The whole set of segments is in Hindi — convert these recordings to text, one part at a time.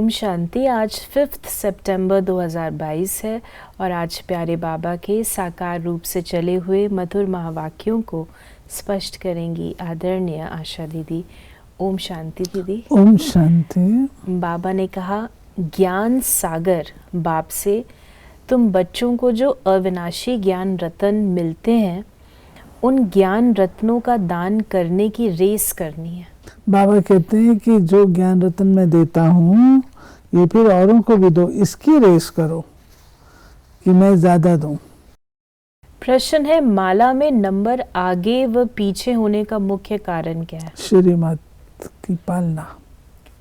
ओम शांति। आज 5 सितंबर 2022 है और आज प्यारे बाबा के साकार रूप से चले हुए मधुर महावाक्यों को स्पष्ट करेंगी आदरणीय आशा दीदी। ओम शांति दीदी। ओम शांति। बाबा ने कहा, ज्ञान सागर बाप से तुम बच्चों को जो अविनाशी ज्ञान रत्न मिलते हैं उन ज्ञान रत्नों का दान करने की रेस करनी है। बाबा कहते हैं कि जो ज्ञान रत्न मैं देता हूँ ये फिर औरों को भी दो, इसकी रेस करो कि मैं ज्यादा दूं। प्रश्न है, माला में नंबर आगे व पीछे होने का मुख्य कारण क्या है? श्रीमत की पालना।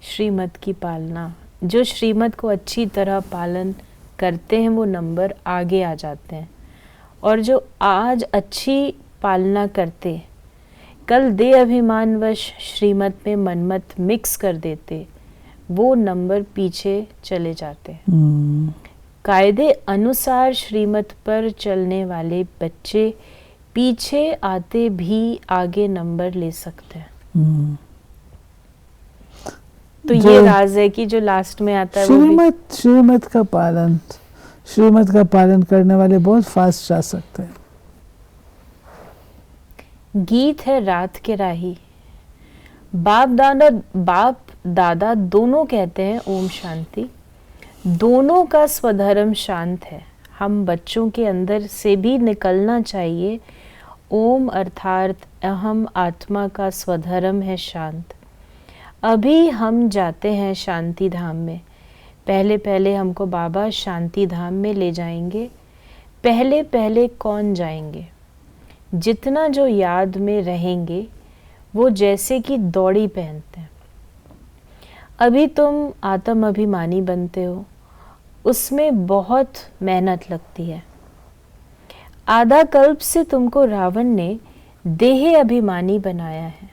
श्रीमत की पालना। जो श्रीमत को अच्छी तरह पालन करते हैं वो नंबर आगे आ जाते हैं, और जो आज अच्छी पालना करते कल दे अभिमानवश श्रीमत में मनमत मिक्स कर देते वो नंबर पीछे चले जाते हैं। कायदे अनुसार श्रीमत पर चलने वाले बच्चे पीछे आते भी आगे नंबर ले सकते हैं। तो ये राज है कि जो लास्ट में आता है श्रीमत का पालन करने वाले बहुत फास्ट जा सकते हैं। गीत है रात के राही। बाप दादा दोनों कहते हैं ओम शांति। दोनों का स्वधर्म शांत है। हम बच्चों के अंदर से भी निकलना चाहिए। ओम अर्थात अहम आत्मा का स्वधर्म है शांत। अभी हम जाते हैं शांति धाम में। पहले पहले हमको बाबा शांति धाम में ले जाएंगे। पहले पहले कौन जाएंगे? जितना जो याद में रहेंगे वो जैसे कि दौड़ी पहनते हैं। अभी तुम आत्म अभिमानी बनते हो, उसमें बहुत मेहनत लगती है। आधा कल्प से तुमको रावण ने देह अभिमानी बनाया है।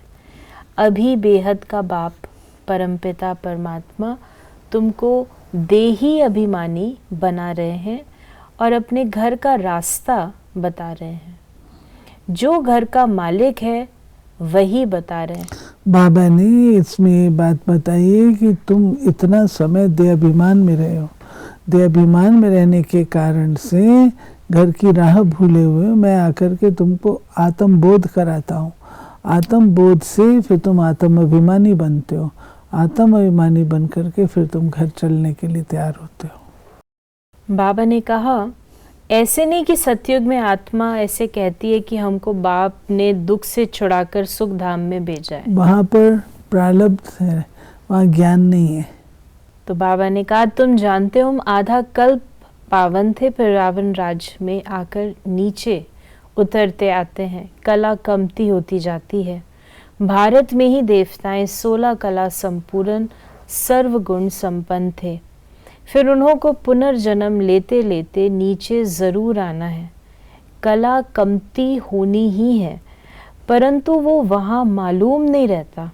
अभी बेहद का बाप परमपिता परमात्मा तुमको देही अभिमानी बना रहे हैं और अपने घर का रास्ता बता रहे हैं। जो घर का मालिक है वही बता रहे हैं। बाबा ने इसमें ये बात बताई है कि तुम इतना समय देह अभिमान में रहे हो। देह अभिमान में रहने के कारण से घर की राह भूले हुए मैं आकर के तुमको आत्म बोध कराता हूँ। आत्म बोध से फिर तुम आत्म अभिमानी बनते हो। आत्म अभिमानी बन करके फिर तुम घर चलने के लिए तैयार होते हो। बाबा ने कहा, ऐसे नहीं कि सतयुग में आत्मा ऐसे कहती है कि हमको बाप ने दुख से छुड़ाकर सुख धाम में भेजा है। वहाँ पर प्रारब्ध है, वहाँ ज्ञान नहीं है। तो बाबा ने कहा, तुम जानते हो हम आधा कल्प पावन थे, फिर रावण राज में आकर नीचे उतरते आते हैं। कला कमती होती जाती है। भारत में ही देवताएं 16 कला संपूर्ण सर्वगुण संपन्न थे। फिर उन्हों को पुनर्जन्म लेते लेते नीचे ज़रूर आना है। कला कमती होनी ही है, परंतु वो वहाँ मालूम नहीं रहता।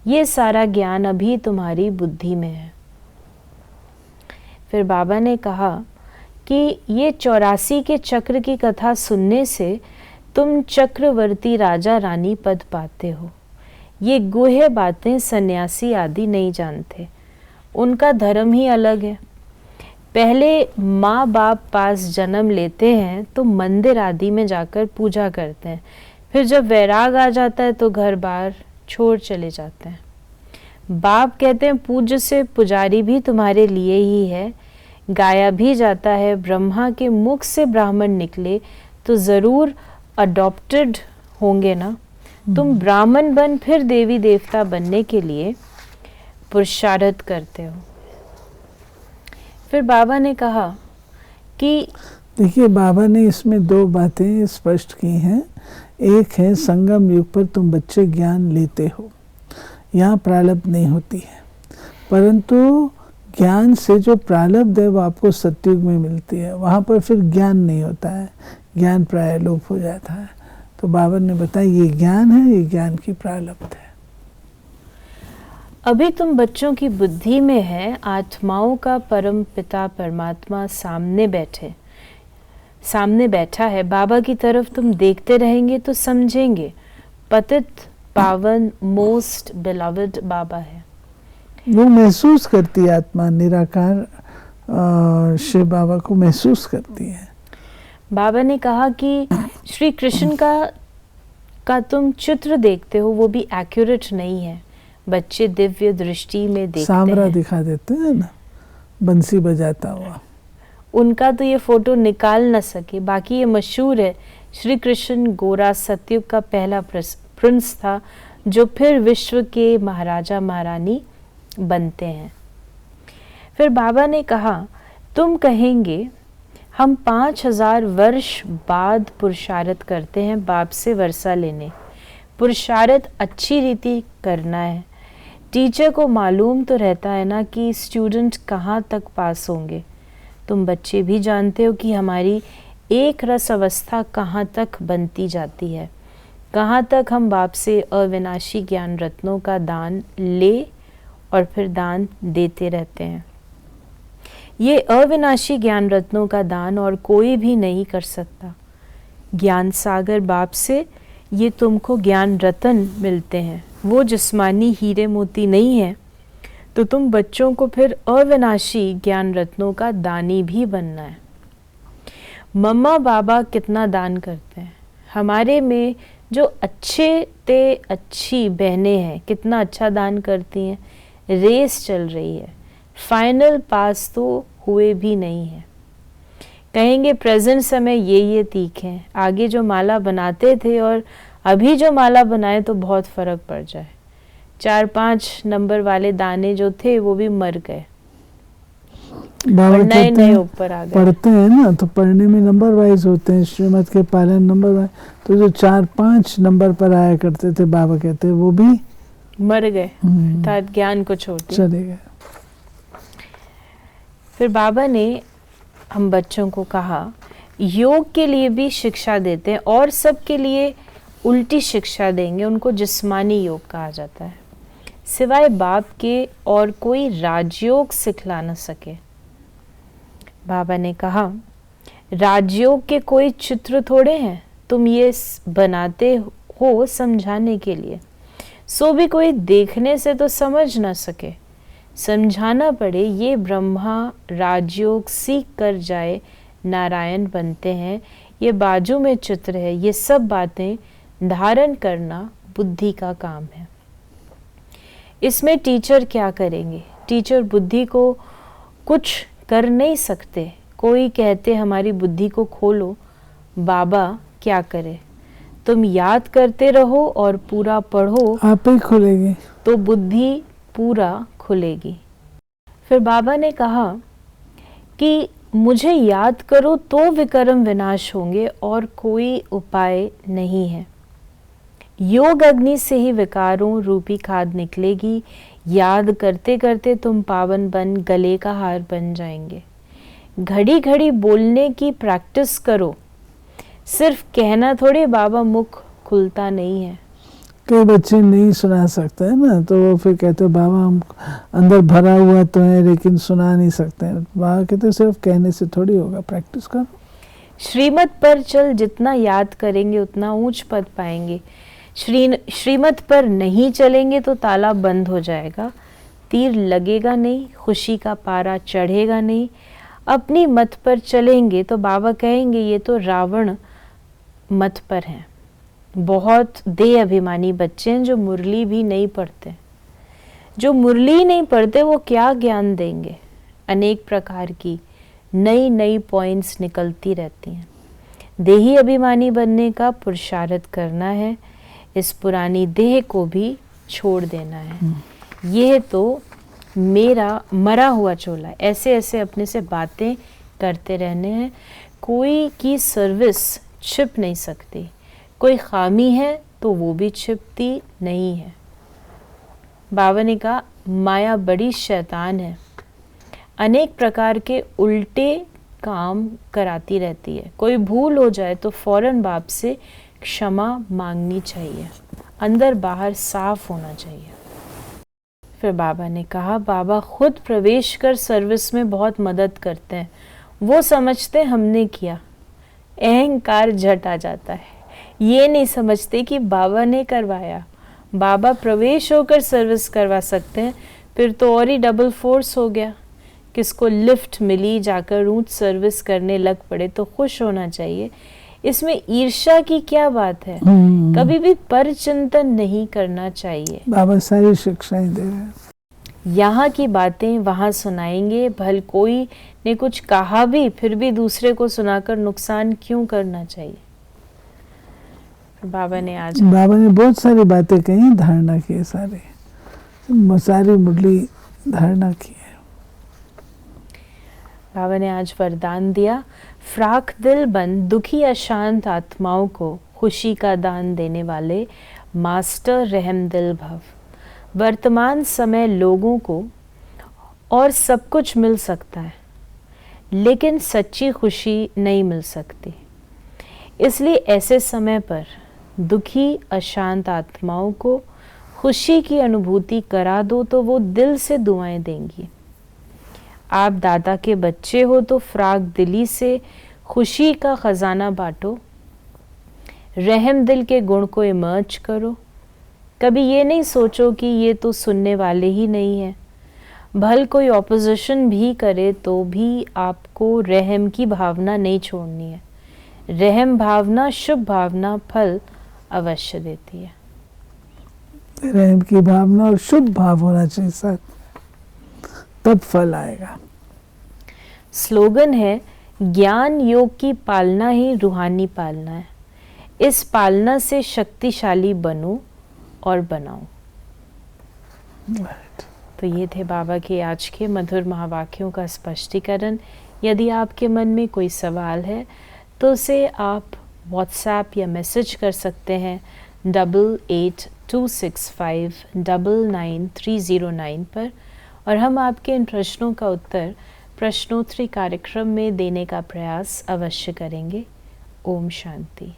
ये सारा ज्ञान अभी तुम्हारी बुद्धि में है। फिर बाबा ने कहा कि ये 84 के चक्र की कथा सुनने से तुम चक्रवर्ती राजा रानी पद पाते हो। ये गुह्य बातें सन्यासी आदि नहीं जानते। उनका धर्म ही अलग है। पहले माँ बाप पास जन्म लेते हैं तो मंदिर आदि में जाकर पूजा करते हैं। फिर जब वैराग आ जाता है तो घर बार छोड़ चले जाते हैं। बाप कहते हैं पूज्य से पुजारी भी तुम्हारे लिए ही है। गाया भी जाता है, ब्रह्मा के मुख से ब्राह्मण निकले तो ज़रूर अडॉप्टेड होंगे ना। तुम ब्राह्मण बन फिर देवी देवता बनने के लिए पुरुषार्थ करते हो। फिर बाबा ने कहा कि देखिए, बाबा ने इसमें 2 बातें स्पष्ट की हैं। एक है संगम युग पर तुम बच्चे ज्ञान लेते हो, यहाँ प्रारब्ध नहीं होती है, परंतु ज्ञान से जो प्रारब्ध है वो आपको सतयुग में मिलती है। वहाँ पर फिर ज्ञान नहीं होता है, ज्ञान प्राय लोप हो जाता है। तो बाबा ने बताया ये ज्ञान है, ये ज्ञान की प्रारब्ध है। अभी तुम बच्चों की बुद्धि में है। आत्माओं का परम पिता परमात्मा सामने बैठा है। बाबा की तरफ तुम देखते रहेंगे तो समझेंगे पतित पावन मोस्ट बिलवड बाबा है। वो महसूस करती है, आत्मा निराकार शिव बाबा को महसूस करती है। बाबा ने कहा कि श्री कृष्ण का तुम चित्र देखते हो वो भी एक्यूरेट नहीं है, बच्चे दिव्य दृष्टि में देखते सांवरा हैं। दिखा देते हैं ना, बंसी बजाता हुआ। उनका तो ये फोटो निकाल न सके। बाकी ये मशहूर है, श्री कृष्ण गोरा सतयुग का पहला प्रिंस था जो फिर विश्व के महाराजा महारानी बनते हैं। फिर बाबा ने कहा तुम कहेंगे हम 5000 वर्ष बाद पुरुषार्थ करते हैं बाप से वर्षा लेने। पुरुषार्थ अच्छी रीति करना है। टीचर को मालूम तो रहता है ना कि स्टूडेंट कहाँ तक पास होंगे। तुम बच्चे भी जानते हो कि हमारी एक रस अवस्था कहाँ तक बनती जाती है, कहाँ तक हम बाप से अविनाशी ज्ञान रत्नों का दान ले और फिर दान देते रहते हैं। ये अविनाशी ज्ञान रत्नों का दान और कोई भी नहीं कर सकता। ज्ञान सागर बाप से ये तुमको ज्ञान रतन मिलते हैं, वो जिस्मानी हीरे मोती नहीं है। तो तुम बच्चों को फिर अविनाशी ज्ञान रत्नों का दानी भी बनना है। मम्मा बाबा कितना दान करते हैं, हमारे में जो अच्छी बहनें हैं कितना अच्छा दान करती हैं। रेस चल रही है, फाइनल पास तो हुए भी नहीं है। कहेंगे प्रेजेंट समय ये तीख हैं, आगे जो माला बनाते थे और अभी जो माला बनाए तो बहुत फर्क पड़ जाए। 4-5 नंबर वाले दाने जो थे वो भी मर गए, नए ऊपर आ गए। पढ़ते हैं ना तो पढ़ने में नंबर वाइज होते हैं, श्रीमत के पालन नंबर वाइज। तो जो 4-5 नंबर पर आया करते थे बाबा कहते वो भी मर गए, अर्थात ज्ञान को छोड़ दिया, चले गए। फिर बाबा ने हम बच्चों को कहा योग के लिए भी शिक्षा देते हैं और सबके लिए उल्टी शिक्षा देंगे, उनको जिस्मानी योग कहा जाता है। सिवाय बाप के और कोई राजयोग सिखला न सके। बाबा ने कहा राजयोग के कोई चित्र थोड़े हैं, तुम ये बनाते हो समझाने के लिए, सो भी कोई देखने से तो समझ ना सके। समझाना पड़े ये ब्रह्मा राजयोग सीख कर जाए नारायण बनते हैं, ये बाजू में चित्र है। ये सब बातें धारण करना बुद्धि का काम है। इसमें टीचर क्या करेंगे? टीचर बुद्धि को कुछ कर नहीं सकते। कोई कहते हमारी बुद्धि को खोलो, बाबा क्या करे? तुम याद करते रहो और पूरा पढ़ो, आप ही खुलेगी तो बुद्धि पूरा खुलेगी। फिर बाबा ने कहा कि मुझे याद करो तो विकर्म विनाश होंगे और कोई उपाय नहीं है। योग अग्नि से ही विकारों रूपी खाद निकलेगी। याद करते करते तुम पावन बन गले का हार बन जाएंगे। घड़ी घड़ी बोलने की प्रैक्टिस करो, सिर्फ कहना थोड़े बाबा मुख खुलता नहीं है। कई बच्चे नहीं सुना सकते हैं ना, तो वो फिर कहते बाबा हम अंदर भरा हुआ तो है लेकिन सुना नहीं सकते हैं। बाबा कहते सिर्फ कहने से थोड़ी होगा, प्रैक्टिस करो। श्रीमत पर चल, जितना याद करेंगे उतना ऊंच पद पाएंगे। श्रीमत पर नहीं चलेंगे तो ताला बंद हो जाएगा, तीर लगेगा नहीं, खुशी का पारा चढ़ेगा नहीं। अपनी मत पर चलेंगे तो बाबा कहेंगे ये तो रावण मत पर हैं। बहुत देह अभिमानी बच्चे हैं जो मुरली भी नहीं पढ़ते। जो मुरली नहीं पढ़ते वो क्या ज्ञान देंगे? अनेक प्रकार की नई नई पॉइंट्स निकलती रहती हैं। देही अभिमानी बनने का पुरुषार्थ करना है, इस पुरानी देह को भी छोड़ देना है। यह तो मेरा मरा हुआ चोला है। ऐसे ऐसे अपने से बातें करते रहने हैं। कोई की सर्विस छिप नहीं सकती, कोई खामी है तो वो भी छिपती नहीं है। बाबा ने कहा माया बड़ी शैतान है, अनेक प्रकार के उल्टे काम कराती रहती है। कोई भूल हो जाए तो फौरन बाप से क्षमा मांगनी चाहिए, अंदर बाहर साफ होना चाहिए। फिर बाबा ने कहा बाबा खुद प्रवेश कर सर्विस में बहुत मदद करते हैं। वो समझते हमने किया, अहंकार झट आ जाता है। ये नहीं समझते कि बाबा ने करवाया। बाबा प्रवेश होकर सर्विस करवा सकते हैं फिर तो और ही डबल फोर्स हो गया। किसको लिफ्ट मिली, जाकर ऊंट सर्विस करने लग पड़े तो खुश होना चाहिए। इसमें ईर्ष्या की क्या बात है? कभी भी पर चिंतन नहीं करना चाहिए। बाबा सारी शिक्षाएं दे रहे हैं। यहाँ की बातें वहाँ सुनाएंगे, भल कोई ने कुछ कहा भी फिर भी दूसरे को सुनाकर नुकसान क्यों करना चाहिए। बाबा ने बहुत सारी बातें कही, धारणा की है, सारी मुरली धारणा की है। बाबा ने आज वरदान दिया, फ्राक दिल बन दुखी अशांत आत्माओं को खुशी का दान देने वाले मास्टर रहम दिल भव। वर्तमान समय लोगों को और सब कुछ मिल सकता है, लेकिन सच्ची खुशी नहीं मिल सकती। इसलिए ऐसे समय पर दुखी अशांत आत्माओं को खुशी की अनुभूति करा दो तो वो दिल से दुआएं देंगी। आप दादा के बच्चे हो तो फ्राक दिली से खुशी का खजाना बांटो, रहम दिल के गुण को इमर्ज करो। कभी ये नहीं सोचो कि ये तो सुनने वाले ही नहीं है। भल कोई ऑपोजिशन भी करे तो भी आपको रहम की भावना नहीं छोड़नी है। रहम भावना, शुभ भावना फल अवश्य देती है। रहम की भावना और शुभ भाव होना चाहिए साथ, तब फल आएगा। स्लोगन है, ज्ञान योग की पालना ही रूहानी पालना है। इस पालना से शक्तिशाली बनो और बनाओ। तो ये थे बाबा के आज के मधुर महावाक्यों का स्पष्टीकरण। यदि आपके मन में कोई सवाल है तो उसे आप व्हाट्सएप या मैसेज कर सकते हैं 8826599309 पर, और हम आपके इन प्रश्नों का उत्तर प्रश्नोत्तरी कार्यक्रम में देने का प्रयास अवश्य करेंगे। ओम शांति।